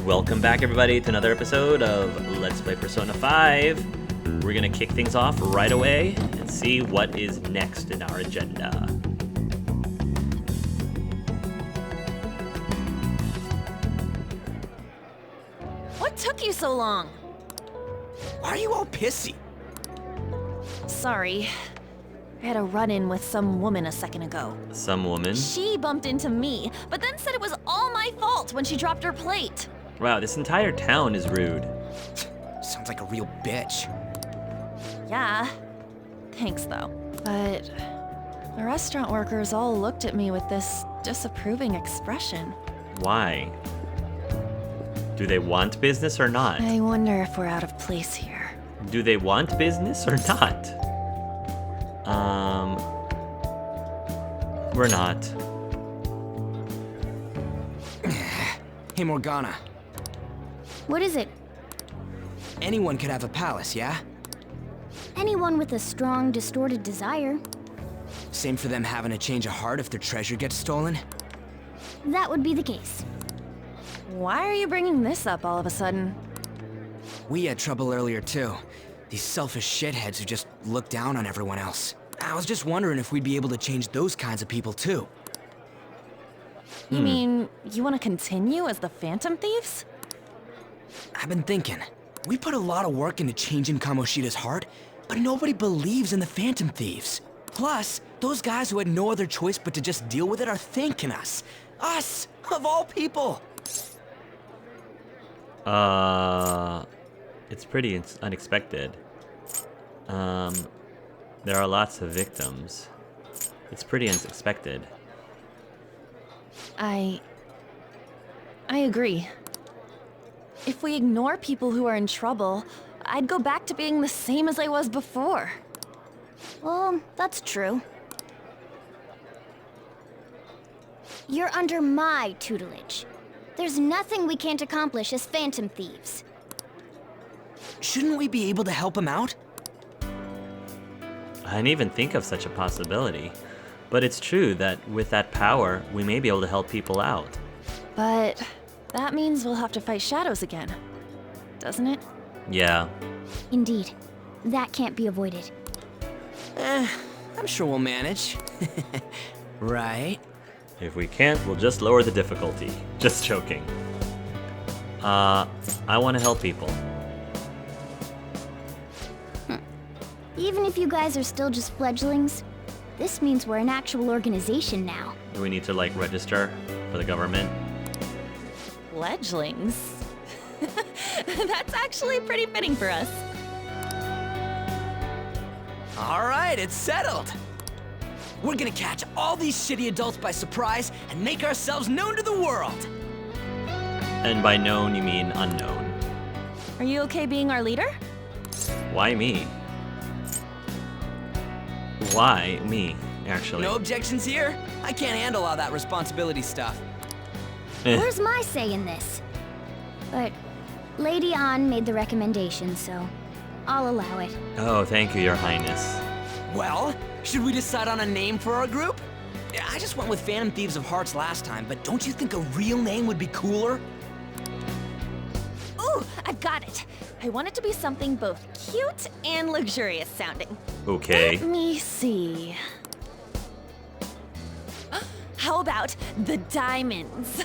Welcome back, everybody, to another episode of Let's Play Persona 5. We're going to kick things off right away and see what is next in our agenda. What took you so long? Why are you all pissy? Sorry. I had a run-in with some woman a second ago. Some woman? She bumped into me, but then said it was all my fault when she dropped her plate. Wow, this entire town is rude. Sounds like a real bitch. Yeah. Thanks, though. But the restaurant workers all looked at me with this disapproving expression. Why? Do they want business or not? I wonder if we're out of place here. Do they want business or not? We're not. Hey, Morgana. What is it? Anyone could have a palace, yeah? Anyone with a strong, distorted desire. Same for them having a change of heart if their treasure gets stolen? That would be the case. Why are you bringing this up all of a sudden? We had trouble earlier, too. These selfish shitheads who just look down on everyone else. I was just wondering if we'd be able to change those kinds of people, too. You mean, you want to continue as the Phantom Thieves? I've been thinking. We put a lot of work into changing Kamoshida's heart, but nobody believes in the Phantom Thieves. Plus, those guys who had no other choice but to just deal with it are thanking us. Us, of all people. It's pretty unexpected. There are lots of victims. It's pretty unexpected. I agree. If we ignore people who are in trouble, I'd go back to being the same as I was before. Well, that's true. You're under my tutelage. There's nothing we can't accomplish as Phantom Thieves. Shouldn't we be able to help him out? I didn't even think of such a possibility. But it's true that with that power, we may be able to help people out. But that means we'll have to fight shadows again, doesn't it? Yeah. Indeed. That can't be avoided. I'm sure we'll manage. Right? If we can't, we'll just lower the difficulty. Just joking. I want to help people. Even if you guys are still just fledglings, this means we're an actual organization now. Do we need to, like, register for the government? Fledglings? That's actually pretty fitting for us. All right, it's settled. We're gonna catch all these shitty adults by surprise and make ourselves known to the world. And by known, you mean unknown. Are you okay being our leader? Why me? Why me, actually? No objections here? I can't handle all that responsibility stuff. Where's my say in this? But Lady An made the recommendation, so I'll allow it. Oh, thank you, Your Highness. Well, should we decide on a name for our group? I just went with Phantom Thieves of Hearts last time, but don't you think a real name would be cooler? Ooh, I've got it. I want it to be something both cute and luxurious sounding. Okay. Let me see. How about the Diamonds?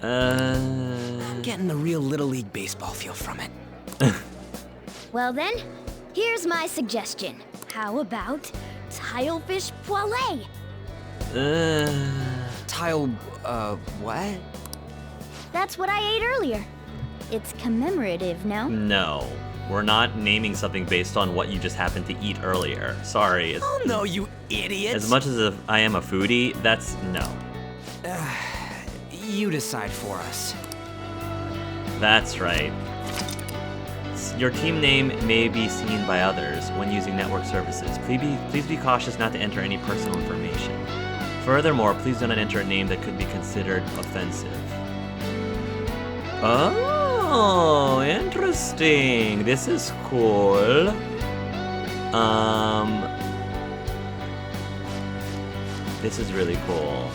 I'm getting the real Little League Baseball feel from it. Well then, here's my suggestion. How about Tilefish Poêlée? What? That's what I ate earlier. It's commemorative, no? No. We're not naming something based on what you just happened to eat earlier. Sorry. Oh no, you idiots! As much as I am a foodie, that's no. You decide for us. That's right. Your team name may be seen by others when using network services. Please be cautious not to enter any personal information. Furthermore, please do not enter a name that could be considered offensive. Oh, interesting. This is cool. This is really cool.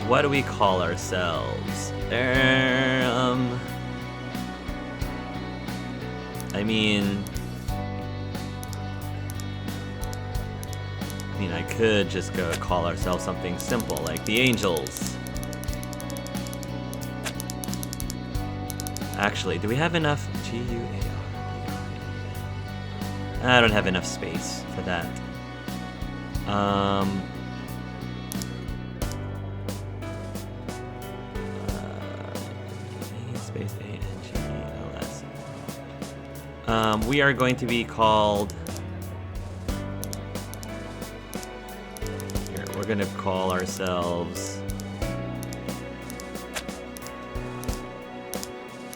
What do we call ourselves? I mean, I could just go call ourselves something simple, like the Angels. Actually, do we have enough? G-U-A-R. I don't have enough space for that. Space A-N-G-E-L-S. We are going to be called... Here, we're gonna call ourselves...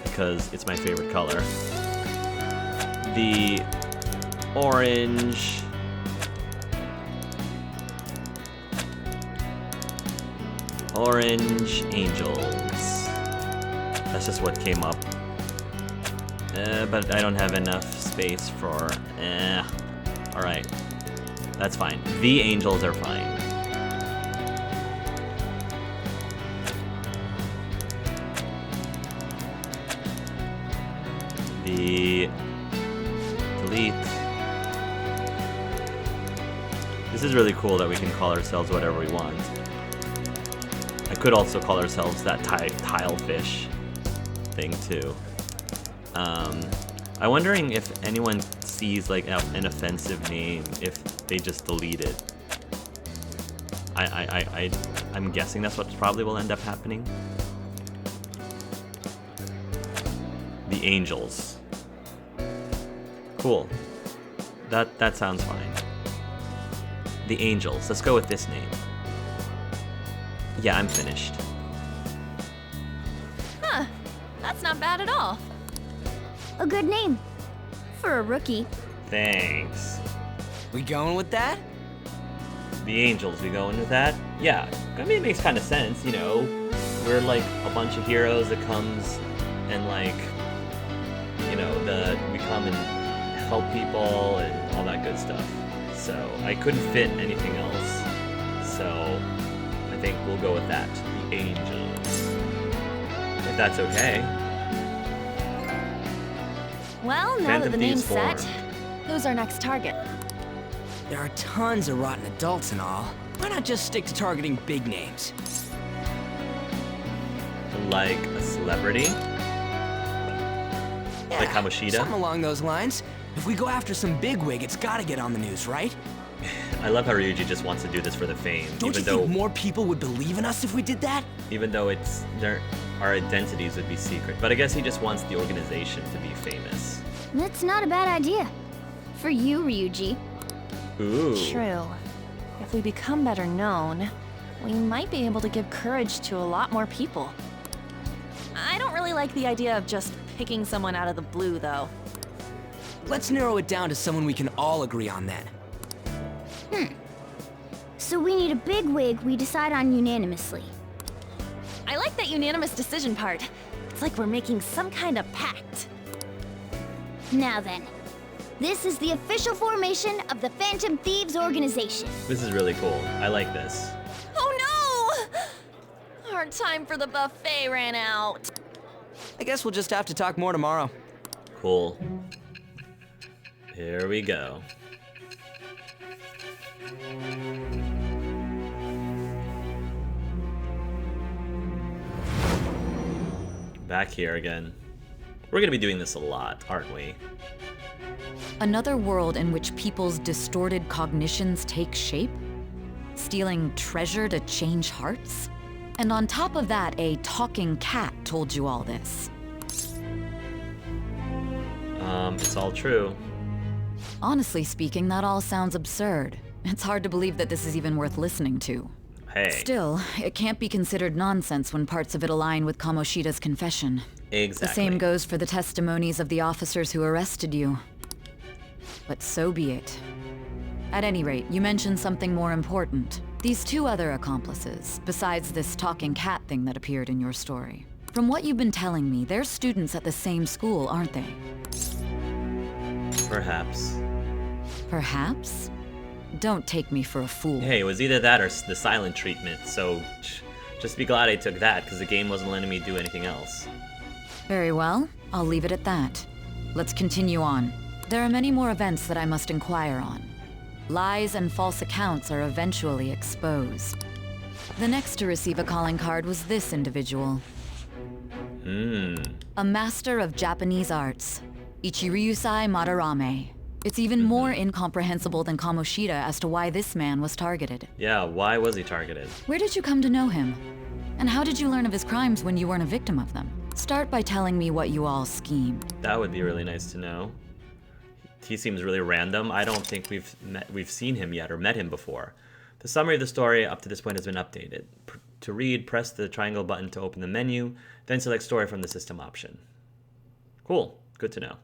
Because it's my favorite color. The Orange... Orange Angels. That's just what came up. But I don't have enough space for... Alright. That's fine. The Angels are fine. The... Delete. This is really cool that we can call ourselves whatever we want. I could also call ourselves that tilefish thing too. I'm wondering if anyone sees like an offensive name if they just delete it. I'm guessing that's what probably will end up happening. The Angels. Cool. That sounds fine. The Angels. Let's go with this name. Yeah, I'm finished. Huh. That's not bad at all. A good name. For a rookie. Thanks. We going with that? The Angels, we going with that? Yeah, I mean, it makes kind of sense, you know. We're like a bunch of heroes that comes and like, you know, we come and help people and all that good stuff. So I couldn't fit anything else. So I think we'll go with that. The Angels. If that's okay. Well, now Phantom that the name's Thieves set, form. who's our next target? There are tons of rotten adults and all. Why not just stick to targeting big names? Like a celebrity? Yeah, Like Kamoshida? something along those lines. If we go after some bigwig, it's gotta get on the news, right? I love how Ryuji just wants to do this for the fame, Don't even you though think more people would believe in us if we did that? our identities would be secret. But I guess he just wants the organization to be famous. That's not a bad idea. For you, Ryuji. Ooh. True. If we become better known, we might be able to give courage to a lot more people. I don't really like the idea of just picking someone out of the blue, though. Let's narrow it down to someone we can all agree on then. So we need a bigwig we decide on unanimously. I like that unanimous decision part. It's like we're making some kind of pact. Now then, this is the official formation of the Phantom Thieves organization. This is really cool. I like this. Oh no! Our time for the buffet ran out. I guess we'll just have to talk more tomorrow. Cool. Here we go. Back here again. We're gonna be doing this a lot, aren't we? Another world in which people's distorted cognitions take shape? Stealing treasure to change hearts? And on top of that, a talking cat told you all this. It's all true. Honestly speaking, that all sounds absurd. It's hard to believe that this is even worth listening to. Hey. Still, it can't be considered nonsense when parts of it align with Kamoshida's confession. Exactly. The same goes for the testimonies of the officers who arrested you. But so be it. At any rate, you mentioned something more important. These two other accomplices, besides this talking cat thing that appeared in your story. From what you've been telling me, they're students at the same school, aren't they? Perhaps. Perhaps? Don't take me for a fool. Hey, it was either that or the silent treatment, so just be glad I took that, because the game wasn't letting me do anything else. Very well, I'll leave it at that. Let's continue on. There are many more events that I must inquire on. Lies and false accounts are eventually exposed. The next to receive a calling card was this individual. A master of Japanese arts, Ichiryusai Madarame. It's even more incomprehensible than Kamoshida as to why this man was targeted. Yeah, why was he targeted? Where did you come to know him? And how did you learn of his crimes when you weren't a victim of them? Start by telling me what you all schemed. That would be really nice to know. He seems really random. I don't think we've seen him yet or met him before. The summary of the story up to this point has been updated. To read, press the triangle button to open the menu, then select story from the system option. Cool, good to know.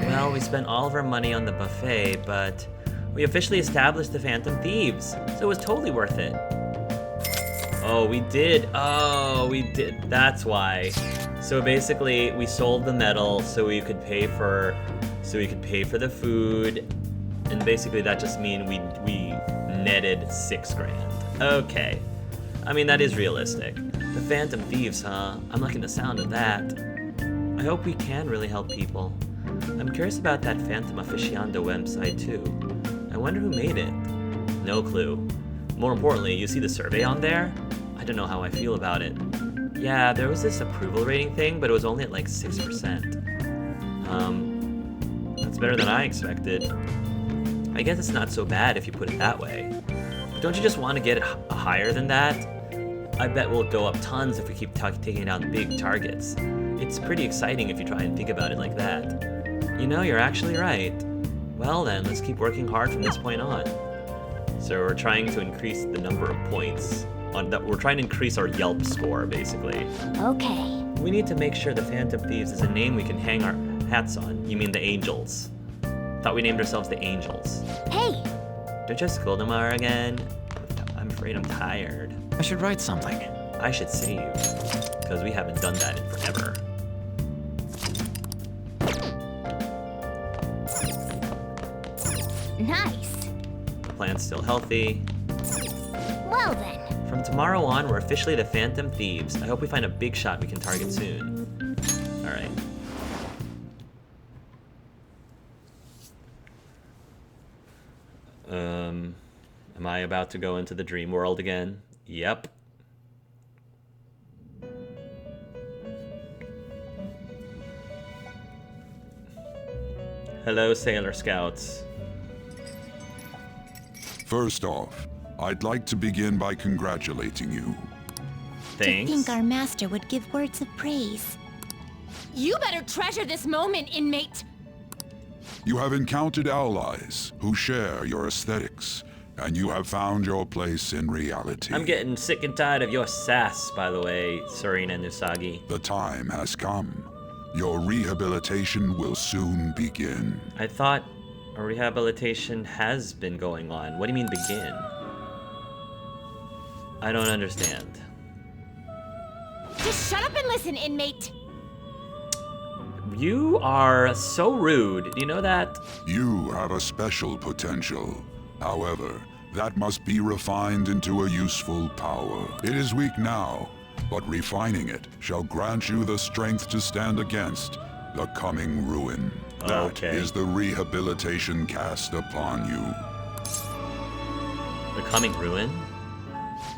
Well, we spent all of our money on the buffet, but we officially established the Phantom Thieves, so it was totally worth it. Oh, we did. Oh, we did. That's why. So basically, we sold the metal so we could pay for the food, and basically that just means we netted $6 grand. Okay. I mean, that is realistic. The Phantom Thieves, huh? I'm liking the sound of that. I hope we can really help people. I'm curious about that Phantom Aficionado website too. I wonder who made it. No clue. More importantly, you see the survey on there? I don't know how I feel about it. Yeah, there was this approval rating thing, but it was only at like 6%. That's better than I expected. I guess it's not so bad if you put it that way. But don't you just want to get it higher than that? I bet we'll go up tons if we keep taking down big targets. It's pretty exciting if you try and think about it like that. You know, you're actually right. Well then, let's keep working hard from this point on. So we're trying to increase the number of points. We're trying to increase our Yelp score, basically. Okay. We need to make sure the Phantom Thieves is a name we can hang our hats on. You mean the Angels. Thought we named ourselves the Angels. Hey! Don't you have school tomorrow again? I'm afraid I'm tired. I should write something. I should save, because we haven't done that in forever. Nice. The plan's still healthy. Well then. From tomorrow on, we're officially the Phantom Thieves. I hope we find a big shot we can target soon. Alright. Am I about to go into the dream world again? Yep. Hello, Sailor Scouts. First off, I'd like to begin by congratulating you. Thanks. To think our master would give words of praise. You better treasure this moment, inmate! You have encountered allies who share your aesthetics, and you have found your place in reality. I'm getting sick and tired of your sass, by the way, Serena and Usagi. The time has come. Your rehabilitation will soon begin. I thought a rehabilitation has been going on. What do you mean begin? I don't understand. Just shut up and listen, inmate! You are so rude. Do you know that? You have a special potential. However, that must be refined into a useful power. It is weak now, but refining it shall grant you the strength to stand against the coming ruin. That is the rehabilitation cast upon you. The coming ruin?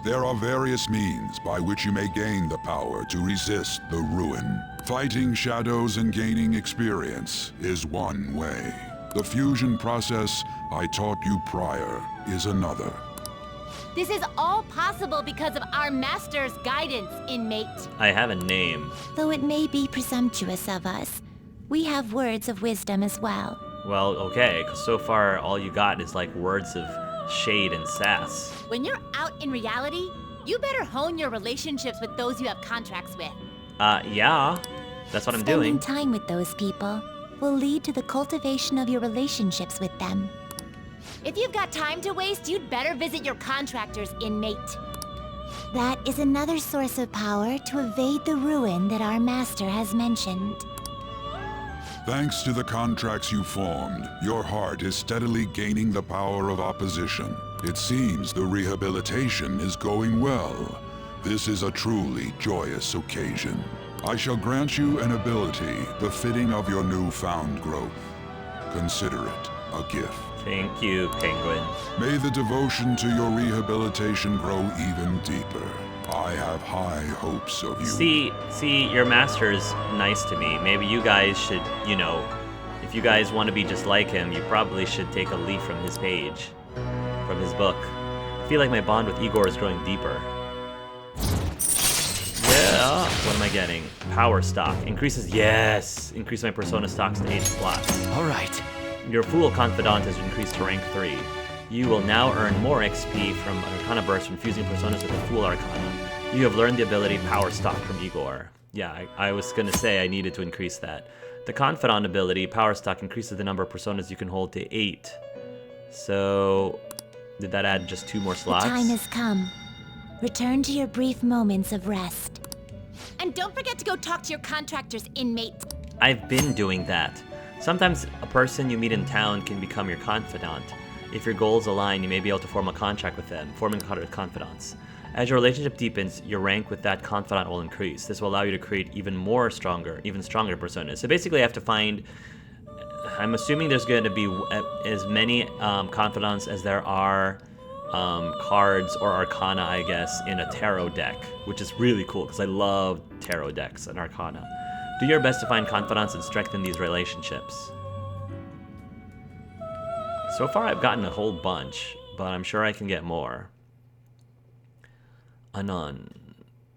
There are various means by which you may gain the power to resist the ruin. Fighting shadows and gaining experience is one way. The fusion process I taught you prior is another. This is all possible because of our master's guidance, inmate. I have a name. Though it may be presumptuous of us, we have words of wisdom as well. Well, okay, because so far all you got is like words of shade and sass. When you're out in reality, you better hone your relationships with those you have contracts with. Yeah. That's what I'm Spending doing. time with those people will lead to the cultivation of your relationships with them. If you've got time to waste, you'd better visit your contractors, inmate. That is another source of power to evade the ruin that our master has mentioned. Thanks to the contracts you formed, your heart is steadily gaining the power of opposition. It seems the rehabilitation is going well. This is a truly joyous occasion. I shall grant you an ability befitting of your newfound growth. Consider it a gift. Thank you, Penguin. May the devotion to your rehabilitation grow even deeper. I have high hopes of you. See, your master's nice to me. Maybe you guys should, you know, if you guys want to be just like him, you probably should take a leaf from his page, from his book. I feel like my bond with Igor is growing deeper. Yeah, what am I getting? Power stock. Increases, yes! Increase my persona stocks to H+. Alright. Your Fool Confidant has increased to rank 3. You will now earn more XP from Arcana Burst from fusing personas with the Fool Arcana. You have learned the ability Power Stock from Igor. Yeah, I was gonna say I needed to increase that. The Confidant ability, Power Stock, increases the number of personas you can hold to 8. So, did that add just 2 more slots? The time has come. Return to your brief moments of rest. And don't forget to go talk to your contractor's inmates. I've been doing that. Sometimes a person you meet in town can become your confidant. If your goals align, you may be able to form a contract with them, forming confidants. As your relationship deepens, your rank with that confidant will increase. This will allow you to create even stronger personas. So basically I have to find, I'm assuming there's going to be as many confidants as there are cards or arcana, I guess, in a tarot deck, which is really cool because I love tarot decks and arcana. Do your best to find confidants and strengthen these relationships. So far I've gotten a whole bunch, but I'm sure I can get more. Anon.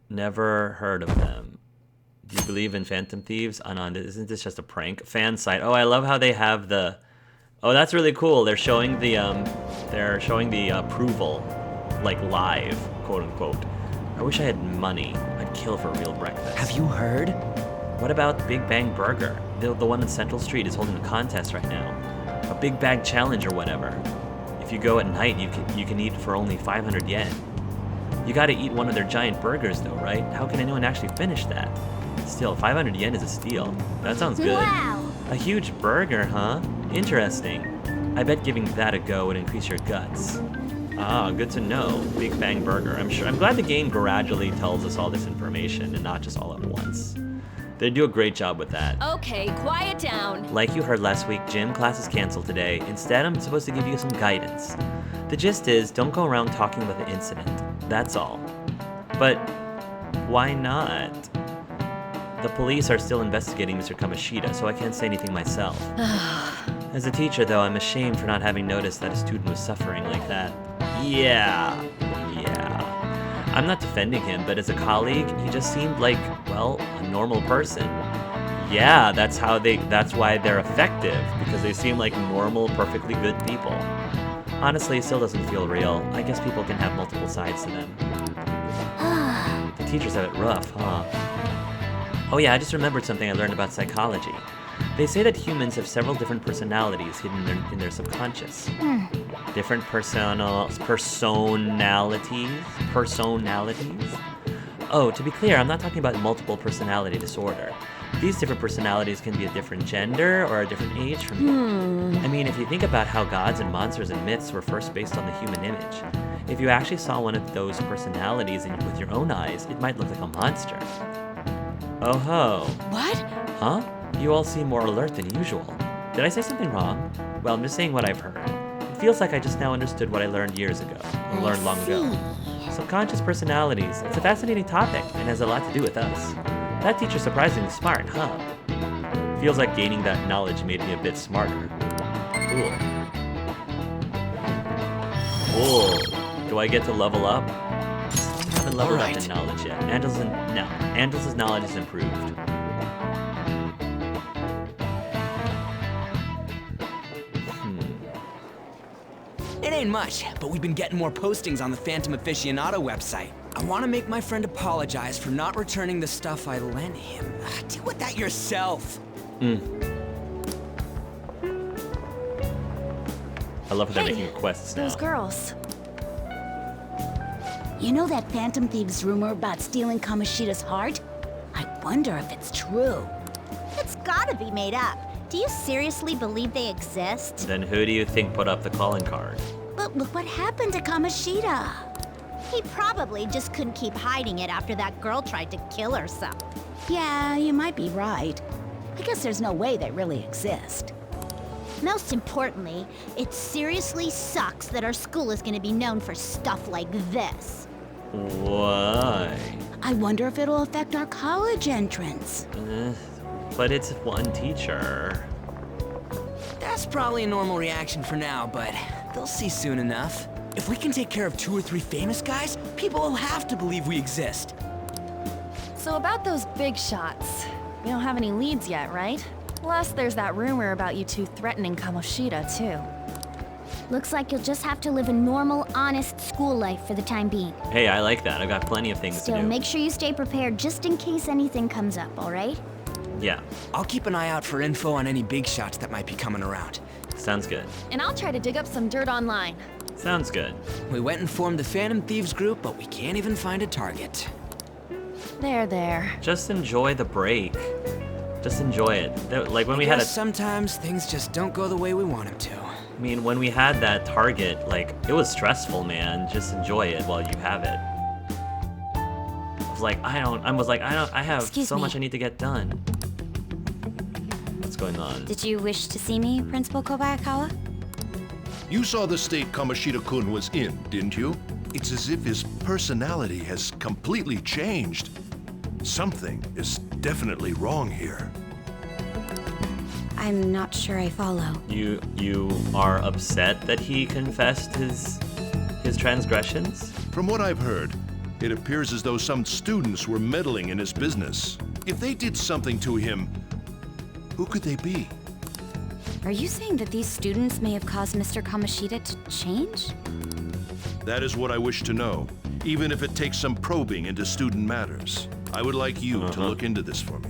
Never heard of them. Do you believe in Phantom Thieves? Anon, isn't this just a prank? Fan site. Oh, I love how they have the... Oh, that's really cool. They're showing the approval, like live, quote unquote. I wish I had money. I'd kill for a real breakfast. Have you heard? What about Big Bang Burger? The one in Central Street is holding a contest right now. A Big Bang Challenge or whatever. If you go at night, you can eat for only 500 yen. You gotta eat one of their giant burgers though, right? How can anyone actually finish that? Still, 500 yen is a steal. That sounds good. Wow! A huge burger, huh? Interesting. I bet giving that a go would increase your guts. Ah, good to know. Big Bang Burger. I'm glad the game gradually tells us all this information and not just all at once. They do a great job with that. Okay, quiet down. Like you heard last week, gym class is canceled today. Instead, I'm supposed to give you some guidance. The gist is, don't go around talking about the incident. That's all. But why not? The police are still investigating Mr. Kamoshida, so I can't say anything myself. As a teacher, though, I'm ashamed for not having noticed that a student was suffering like that. Yeah. I'm not defending him, but as a colleague, he just seemed like, well, a normal person. Yeah, that's why they're effective, because they seem like normal, perfectly good people. Honestly, it still doesn't feel real. I guess people can have multiple sides to them. The teachers have it rough, huh? Oh yeah, I just remembered something I learned about psychology. They say that humans have several different personalities hidden in their subconscious. Different personalities? Oh, to be clear, I'm not talking about multiple personality disorder. These different personalities can be a different gender or a different age from you. I mean, if you think about how gods and monsters and myths were first based on the human image, if you actually saw one of those personalities with your own eyes, it might look like a monster. Oh ho. What? Huh? You all seem more alert than usual. Did I say something wrong? Well, I'm just saying what I've heard. It feels like I just now understood what I learned years ago, or learned long ago. Subconscious personalities. It's a fascinating topic, and has a lot to do with us. That teacher's surprisingly smart, huh? Feels like gaining that knowledge made me a bit smarter. Cool. Do I get to level up? I haven't leveled up in knowledge yet. Andal's knowledge is improved. It ain't much, but we've been getting more postings on the Phantom Aficionado website. I want to make my friend apologize for not returning the stuff I lent him. Deal with that yourself. I love how they're making requests now. Those girls. You know that Phantom Thieves rumor about stealing Kamoshida's heart? I wonder if it's true. It's gotta be made up. Do you seriously believe they exist? Then who do you think put up the calling card? But look what happened to Kamoshida. He probably just couldn't keep hiding it after that girl tried to kill herself. Yeah, you might be right. I guess there's no way they really exist. Most importantly, it seriously sucks that our school is gonna be known for stuff like this. Why? I wonder if it'll affect our college entrance. But it's one teacher. That's probably a normal reaction for now, but they'll see soon enough. If we can take care of 2 or 3 famous guys, people will have to believe we exist. So about those big shots, we don't have any leads yet, right? Plus, there's that rumor about you two threatening Kamoshida, too. Looks like you'll just have to live a normal, honest school life for the time being. Hey, I like that. I've got plenty of things Still, to do. make sure you stay prepared just in case anything comes up, alright? Yeah, I'll keep an eye out for info on any big shots that might be coming around. sounds good. And I'll try to dig up some dirt online. Sounds good. We went and formed the Phantom Thieves group, but we can't even find a target. There. Just enjoy the break. Just enjoy it. Like when we had Because a, sometimes things just don't go the way we want them to. I mean, when we had that target, like it was stressful, man. Just enjoy it while you have it. I have Excuse so me. much I need to get done. What's going on? Did you wish to see me, Principal Kobayakawa? You saw the state Kamoshida-kun was in, didn't you? It's as if his personality has completely changed. Something is definitely wrong here. I'm not sure I follow. You are upset that he confessed his transgressions? From what I've heard, it appears as though some students were meddling in his business. If they did something to him, who could they be? Are you saying that these students may have caused Mr. Kamoshida to change? That is what I wish to know, even if it takes some probing into student matters. I would like you to look into this for me.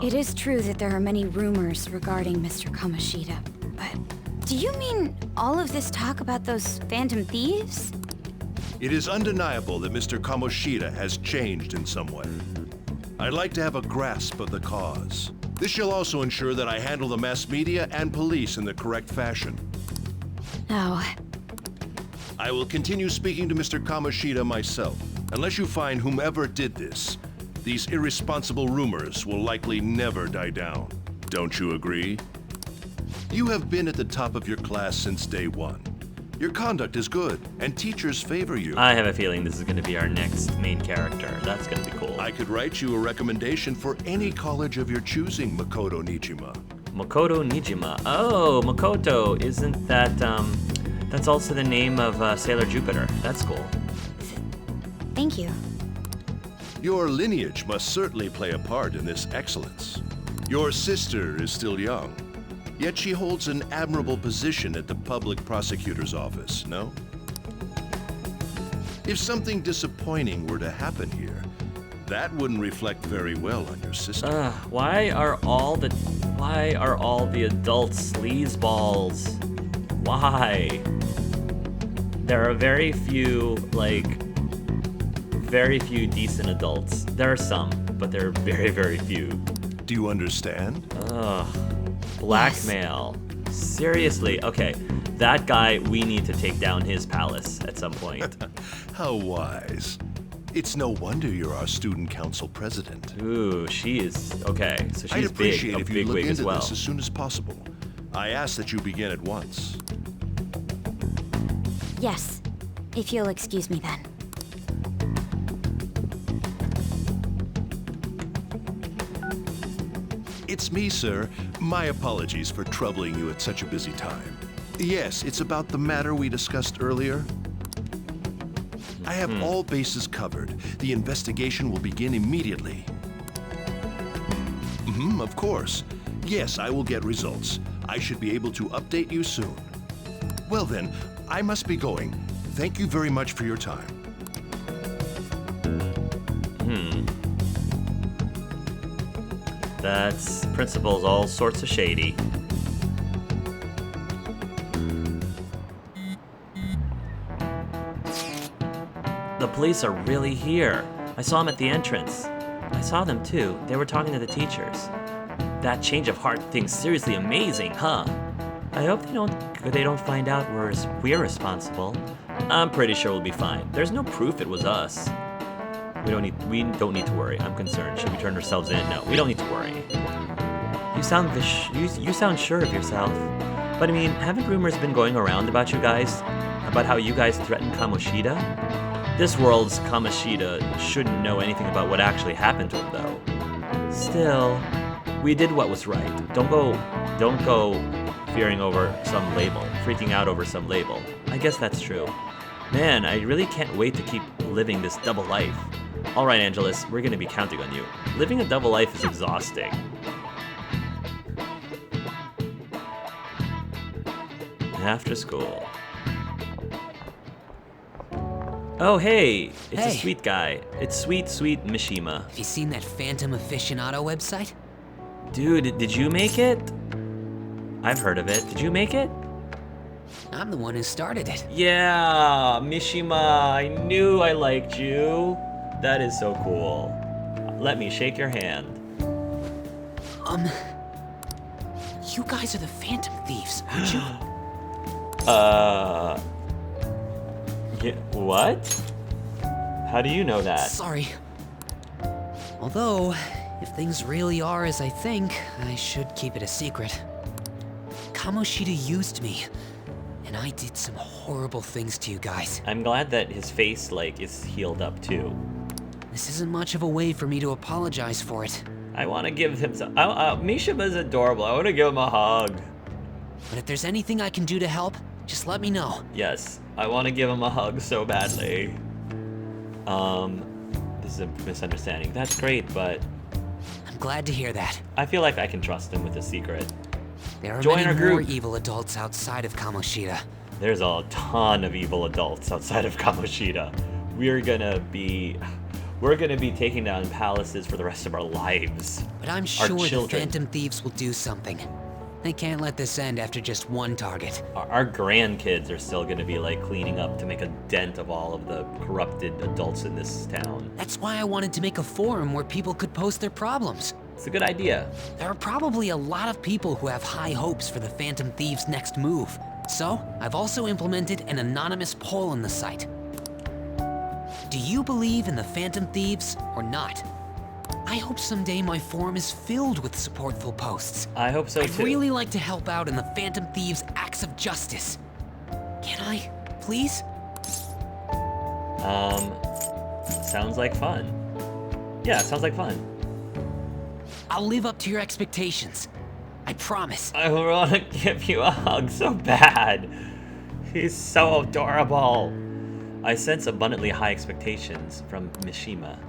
It is true that there are many rumors regarding Mr. Kamoshida, but do you mean all of this talk about those phantom thieves? It is undeniable that Mr. Kamoshida has changed in some way. I'd like to have a grasp of the cause. This shall also ensure that I handle the mass media and police in the correct fashion. Oh, I will continue speaking to Mr. Kamoshida myself. Unless you find whomever did this, these irresponsible rumors will likely never die down. Don't you agree? You have been at the top of your class since day one. Your conduct is good, and teachers favor you. I have a feeling this is going to be our next main character. That's going to be cool. I could write you a recommendation for any college of your choosing, Makoto Nijima. Makoto Nijima. Oh, Makoto. Isn't that, that's also the name of Sailor Jupiter. That's cool. thank you. Your lineage must certainly play a part in this excellence. Your sister is still young, yet she holds an admirable position at the public prosecutor's office, no? If something disappointing were to happen here, that wouldn't reflect very well on your sister. Why are all the adults sleazeballs? Why? There are very few decent adults. There are some, but there are very, very few. Do you understand? Blackmail. Seriously, okay. That guy, we need to take down his palace at some point. How wise. It's no wonder you're our student council president. Ooh, she is, okay. So I'd she's appreciate big, a if you big look wig as into well. this as soon as possible. I ask that you begin at once. Yes, if you'll excuse me then. It's me, sir. My apologies for troubling you at such a busy time. Yes, it's about the matter we discussed earlier. I have all bases covered. The investigation will begin immediately. Of course. Yes, I will get results. I should be able to update you soon. Well then, I must be going. Thank you very much for your time. That's principal's all sorts of shady. The police are really here. I saw them at the entrance. I saw them too. They were talking to the teachers. that change of heart thing's seriously amazing, huh? I hope they don't find out we're responsible. I'm pretty sure we'll be fine. There's no proof it was us. We don't need to worry. I'm concerned. Should we turn ourselves in? No, we don't need to worry. You sound sure of yourself. But I mean, haven't rumors been going around about you guys? About how you guys threatened Kamoshida? This world's Kamoshida shouldn't know anything about what actually happened to him, though. Still, we did what was right. Don't go fearing over some label, freaking out over some label. I guess that's true. Man, I really can't wait to keep living this double life. Alright, Angelus, we're gonna be counting on you. Living a double life is exhausting. After school. Oh, hey! It's a sweet guy. It's sweet Mishima. Have you seen that Phantom Aficionado website? Dude, did you make it? I've heard of it. Did you make it? I'm the one who started it. Yeah, Mishima, I knew I liked you. That is so cool. Let me shake your hand. You guys are the Phantom Thieves, aren't you? Yeah, what? How do you know that? Sorry. Although, if things really are as I think, I should keep it a secret. Kamoshida used me, and I did some horrible things to you guys. I'm glad that his face, is healed up too. This isn't much of a way for me to apologize for it. I want to give him some. Mishima's adorable. I want to give him a hug. But if there's anything I can do to help, just let me know. Yes, I want to give him a hug so badly. This is a misunderstanding. That's great, but I'm glad to hear that. I feel like I can trust him with a secret. There are Join many our more group. evil adults outside of Kamoshida. There's a ton of evil adults outside of Kamoshida. We're gonna be taking down palaces for the rest of our lives. But I'm sure the Phantom Thieves will do something. They can't let this end after just one target. Our grandkids are still gonna be cleaning up to make a dent of all of the corrupted adults in this town. That's why I wanted to make a forum where people could post their problems. It's a good idea. There are probably a lot of people who have high hopes for the Phantom Thieves' next move. So, I've also implemented an anonymous poll on the site. Do you believe in the Phantom Thieves or not? I hope someday my forum is filled with supportful posts. I hope so too. I'd really like to help out in the Phantom Thieves' acts of justice. Can I, please? Sounds like fun. Yeah, sounds like fun. I'll live up to your expectations. I promise. I want to give you a hug so bad. He's so adorable. I sense abundantly high expectations from Mishima.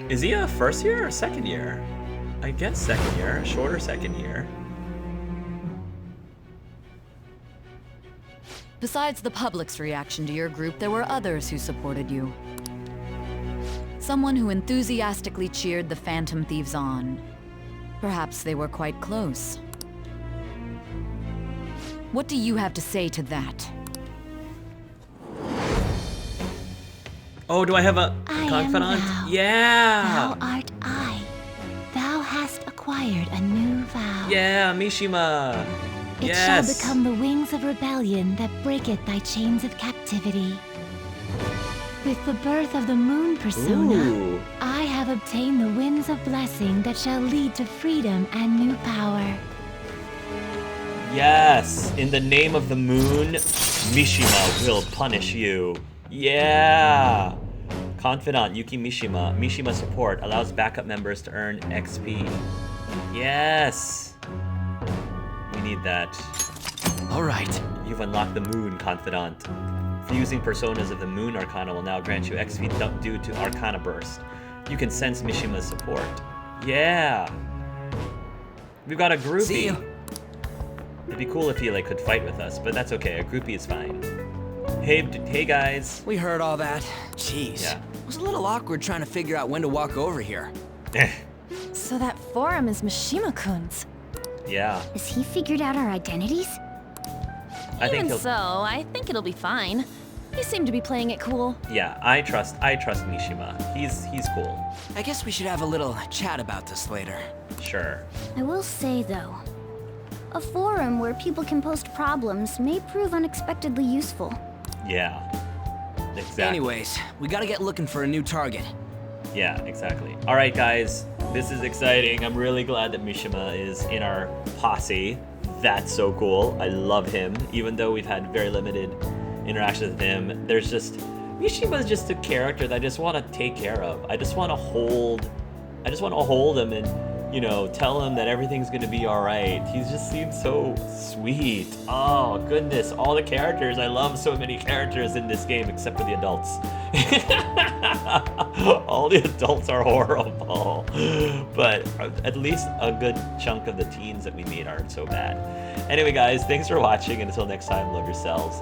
Is he a first year or second year? I guess second year, a shorter second year. Besides the public's reaction to your group, there were others who supported you. Someone who enthusiastically cheered the Phantom Thieves on. Perhaps they were quite close. What do you have to say to that? Oh, do I have a confidant? Thou. Yeah! Thou art I. Thou hast acquired a new vow. Yeah, Mishima! It Yes! shall become the wings of rebellion that breaketh thy chains of captivity. With the birth of the moon persona, Ooh. I have obtained the winds of blessing that shall lead to freedom and new power. Yes! In the name of the moon, Mishima will punish you. Yeah! Confidant Yuki Mishima. Mishima support allows backup members to earn XP. Yes! We need that. Alright. You've unlocked the Moon Confidant. Fusing personas of the Moon Arcana will now grant you XP due to Arcana Burst. You can sense Mishima's support. Yeah! We've got a groupie. See you. It'd be cool if he could fight with us, but that's okay. A groupie is fine. Hey guys. We heard all that. Jeez. Yeah. It was a little awkward trying to figure out when to walk over here. So that forum is Mishima-kun's. Yeah. Has he figured out our identities? I think Even he'll. so, I think it'll be fine. He seemed to be playing it cool. Yeah, I trust Mishima. He's cool. I guess we should have a little chat about this later. Sure. I will say, though, a forum where people can post problems may prove unexpectedly useful. Yeah. Exactly. Anyways, we gotta get looking for a new target. Yeah, exactly. All right, guys, this is exciting. I'm really glad that Mishima is in our posse. That's so cool. I love him, even though we've had very limited interactions with him. There's just Mishima's just a character that I just want to take care of. I just want to hold him and, you know, tell him that everything's gonna be all right. He just seems so sweet. Oh goodness, all the characters. I love so many characters in this game except for the adults. All the adults are horrible, but at least a good chunk of the teens that we meet aren't so bad. Anyway, guys, thanks for watching, and until next time, love yourselves.